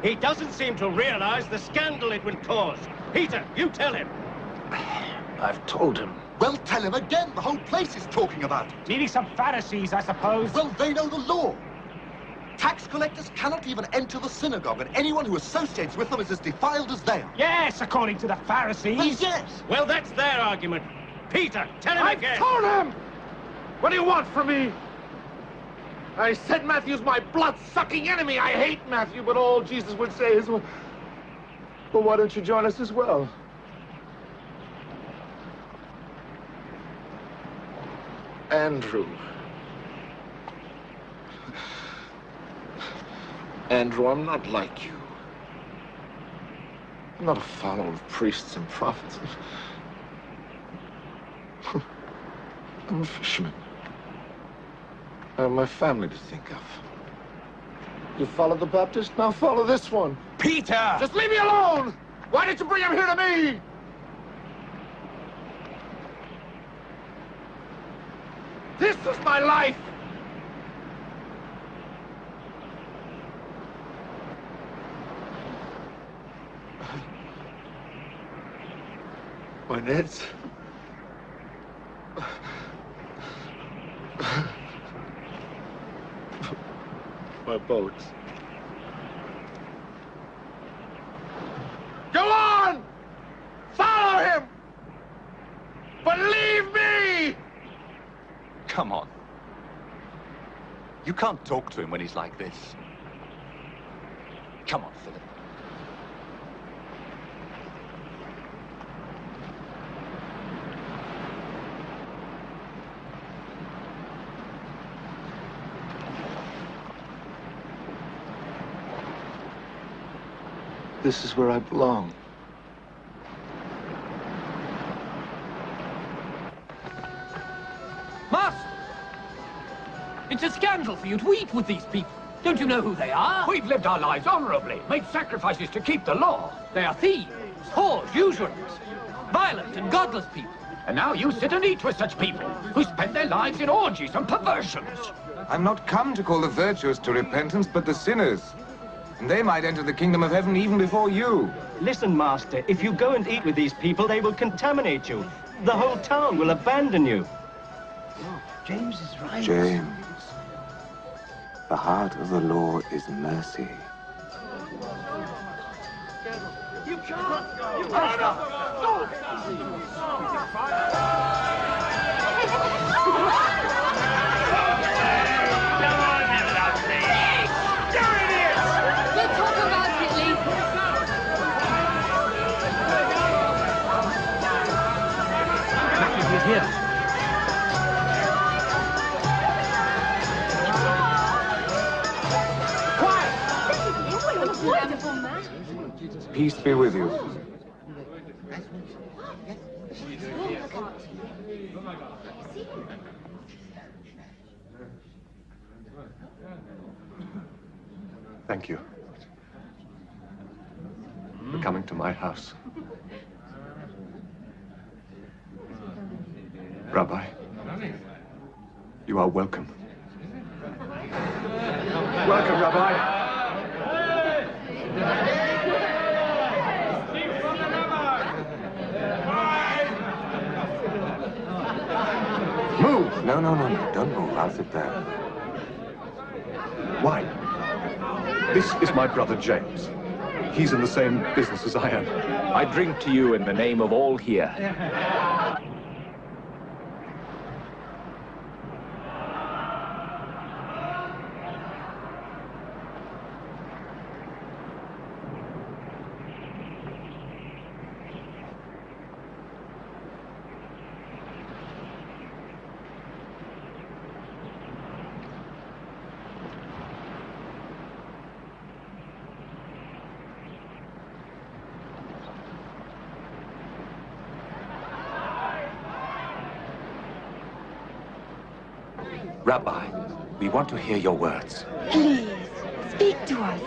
He doesn't seem to realize the scandal it would cause. Peter, you tell him. I've told him. Well, tell him again. The whole place is talking about it. Needing some Pharisees, I suppose. Well, they know the law. Tax collectors cannot even enter the synagogue, and anyone who associates with them is as defiled as they are. Yes, according to the Pharisees. Well, yes. Well, that's their argument. Peter, tell him again. I told him! What do you want from me? I said Matthew's my blood-sucking enemy. I hate Matthew, but all Jesus would say is, well, why don't you join us as well? Andrew. Andrew, I'm not like you. I'm not a follower of priests and prophets. I'm a fisherman. I have my family to think of. You followed the Baptist, now follow this one. Peter! Just leave me alone! Why did you bring him here to me? This is my life! My nets. My boats. Go on! Follow him! But leave me! Come on. You can't talk to him when he's like this. Come on, Philip. This is where I belong. Master! It's a scandal for you to eat with these people. Don't you know who they are? We've lived our lives honorably, made sacrifices to keep the law. They are thieves, whores, usurers, violent and godless people. And now you sit and eat with such people who spend their lives in orgies and perversions. I'm not come to call the virtuous to repentance, but the sinners. And they might enter the kingdom of heaven even before you. Listen, Master, if you go and eat with these people, they will contaminate you. The whole town will abandon you. James is right. James, the heart of the law is mercy. You can't go! You can't go! Here. Peace be with you. Thank you for coming to my house. Rabbi, you are welcome. Welcome, Rabbi. Move! No, don't move. I'll sit there. Why? This is my brother James. He's in the same business as I am. I drink to you in the name of all here. Rabbi, we want to hear your words. Please, speak to us.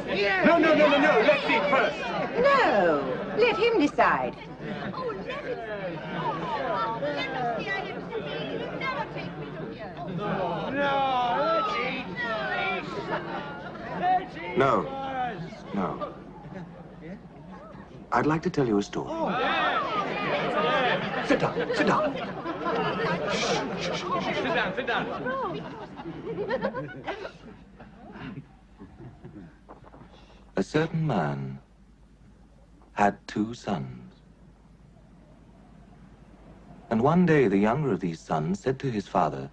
No, let's eat first. No, let him decide. No. I'd like to tell you a story. Sit down, sit down. Sit down. A certain man had 2 sons. And one day the younger of these sons said to his father,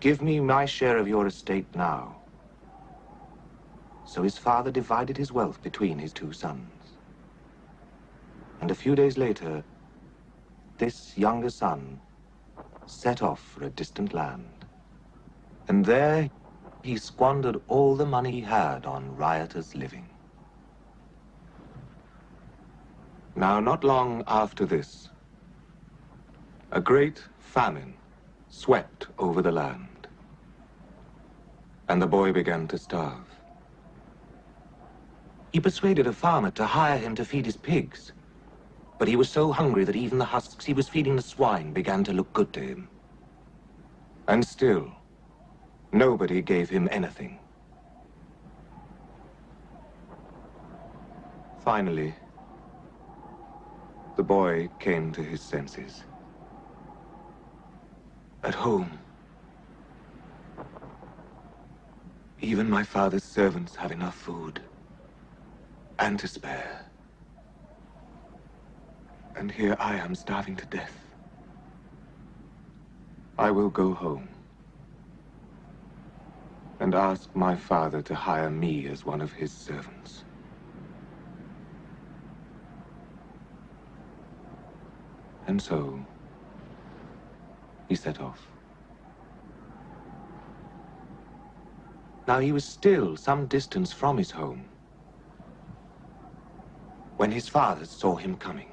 "Give me my share of your estate now." So his father divided his wealth between his 2 sons. And a few days later, this younger son set off for a distant land. And there he squandered all the money he had on riotous living. Now, not long after this, a great famine swept over the land, and the boy began to starve. He persuaded a farmer to hire him to feed his pigs, but he was so hungry that even the husks he was feeding the swine began to look good to him. And still, nobody gave him anything. Finally, the boy came to his senses. At home, even my father's servants have enough food, and to spare. And here I am starving to death. I will go home and ask my father to hire me as one of his servants. And so, he set off. Now he was still some distance from his home when his father saw him coming.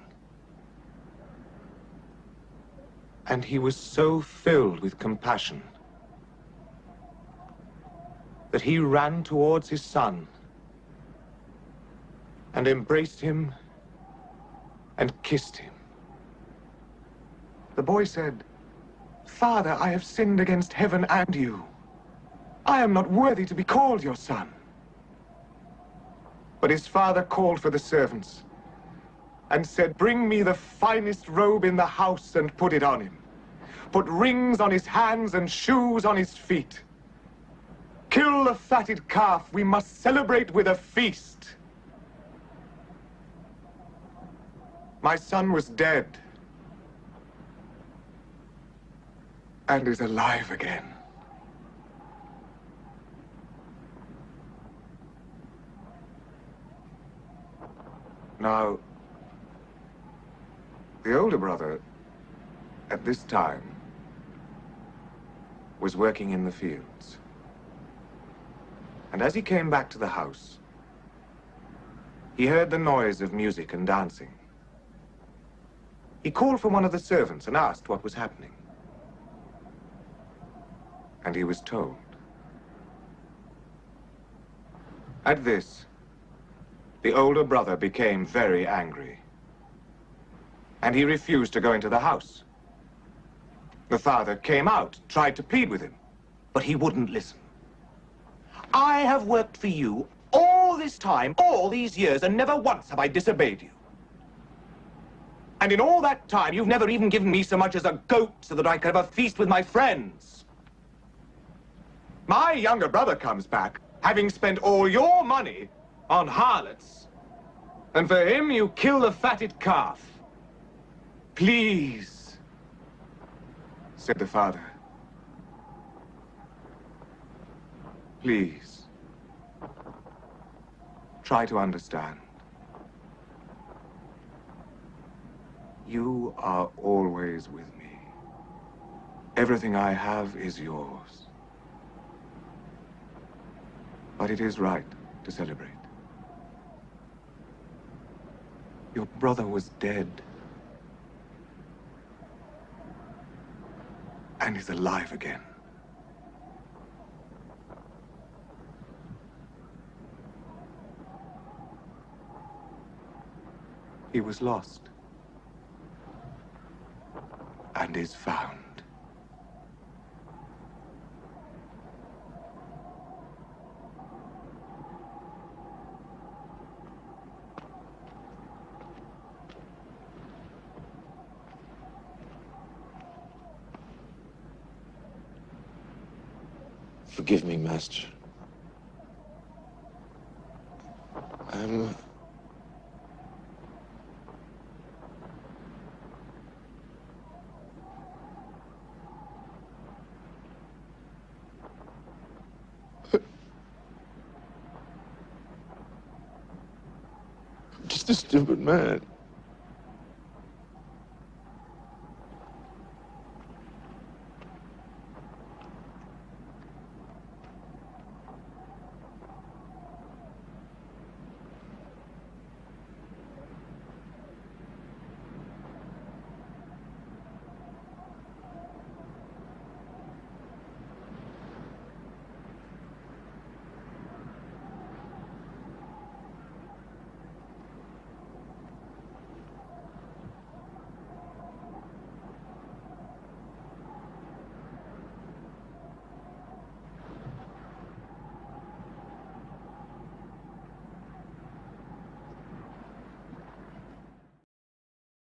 And he was so filled with compassion that he ran towards his son and embraced him and kissed him. The boy said, "Father, I have sinned against heaven and you. I am not worthy to be called your son." But his father called for the servants and said, "Bring me the finest robe in the house and put it on him. Put rings on his hands and shoes on his feet. Kill the fatted calf. We must celebrate with a feast." My son was dead and is alive again. Now, the older brother, at this time, was working in the fields. And as he came back to the house, he heard the noise of music and dancing. He called for one of the servants and asked what was happening. And he was told. At this, the older brother became very angry, and he refused to go into the house. The father came out, tried to plead with him, but he wouldn't listen. "I have worked for you all this time, all these years, and never once have I disobeyed you. And in all that time, you've never even given me so much as a goat so that I could have a feast with my friends. My younger brother comes back, having spent all your money on harlots, and for him you kill the fatted calf. Please," said the father, "please, try to understand. You are always with me. Everything I have is yours. But it is right to celebrate. Your brother was dead and is alive again. He was lost and is found." Forgive me, Master. I'm just a stupid man.